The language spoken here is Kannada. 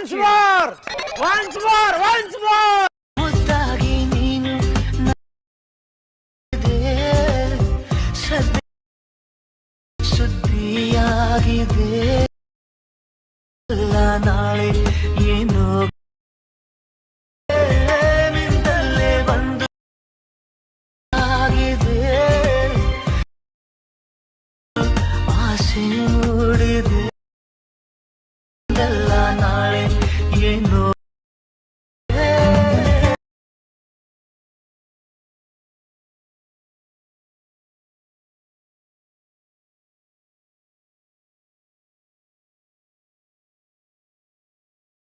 Once more once more once more. ಮುದ್ದಾಗಿ ನೀನು ಸುದ್ದಿಯಾಗಿದೆ ನಾಳೆ ಏನೋ ನಿಂದಲೇ ಬಂದು ಆಗಿದೆ ಆಸೆ